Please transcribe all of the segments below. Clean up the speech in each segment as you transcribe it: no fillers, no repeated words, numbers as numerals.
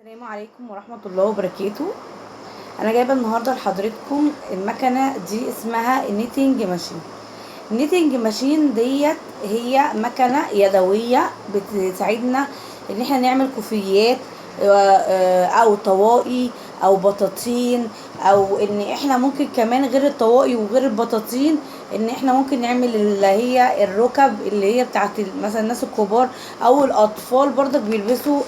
السلام عليكم ورحمة الله وبركاته. انا جايبه النهارده لحضرتكم المكنه دي اسمها النيتنج ماشين. النيتنج ماشين ديت هي مكنه يدويه بتساعدنا ان احنا نعمل كوفيات او طواقي او بطاطين، او ان احنا ممكن كمان غير الطواقي وغير البطاطين ان احنا ممكن نعمل اللي هي الركب اللي هي بتاعت مثلا الناس الكبار او الاطفال برضك بيلبسوا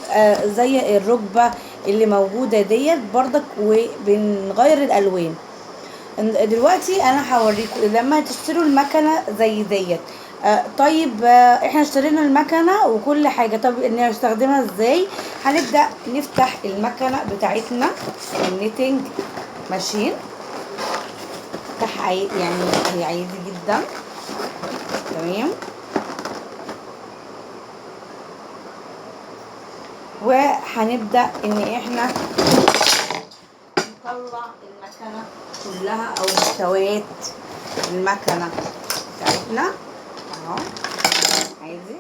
زي الركبه اللي موجوده ديت برضك، وبنغير الالوان. دلوقتي انا هوريكم لما تشتروا المكنه زي ديت. طيب، احنا اشترينا المكنه وكل حاجه، طب نستخدمها ازاي؟ هنبدا نفتح المكنه بتاعتنا النيتنج ماشين. يعني هي عادي جدا، تمام. وهنبدا ان احنا نطلع المكنه كلها او مستويات المكنه بتاعتنا اهو عادي.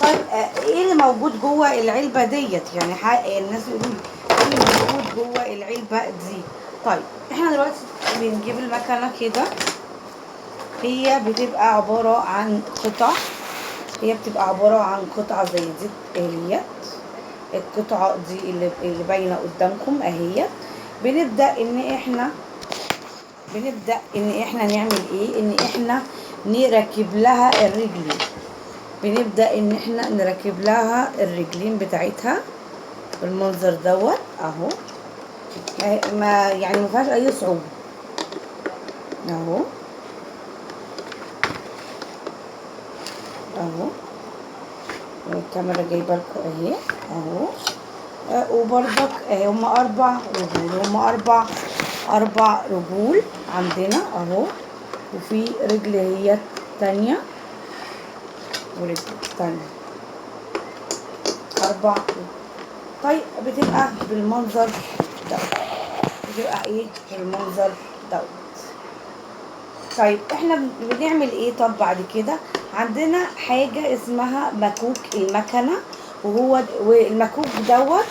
طيب، ايه اللي موجود جوه العلبه ديت؟ يعني الناس يقولوا لي ايه اللي موجود جوه العلبه دي. طيب، احنا دلوقتي بنجيب المكنه كده، هي بتبقى عباره عن قطع، زي دي اهيت. القطعه دي اللي باينه قدامكم اهيت. بنبدا ان احنا نعمل ايه؟ ان احنا نركب لها الرجلين. بتاعتها بالمنظر دوت اهو. ما يعني ما فيهاش اي صعوبه اهو اهو. الكاميرا جايبه لكم اهي اهو. وبرضك هم اربع رجول عندنا اهو، وفي رجل هي تانية ورجل تانية، 4 رجول. طيب، بتبقى بالمنظر دوت. طيب، احنا بنعمل ايه؟ طب بعد كده عندنا حاجة اسمها مكوك المكنة، والمكوك دوت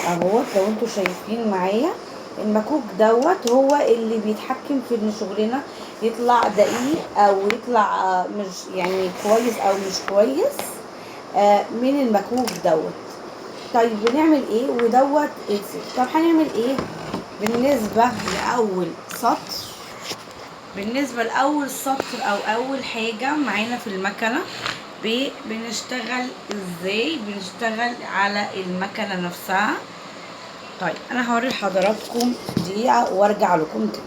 اهو لو انتوا شايفين معايا. المكوك دوت هو اللي بيتحكم في ان شغلنا يطلع دقيق او يطلع مش يعني كويس او مش كويس من المكوك دوت. طيب، بنعمل ايه ودوت؟ طب هنعمل ايه بالنسبة لأول سطر أو أول حاجة معانا في المكنة؟ بنشتغل ازاي؟ بنشتغل على المكنة نفسها. طيب، أنا هوري لحضراتكم دقيقة وارجع لكم تاني.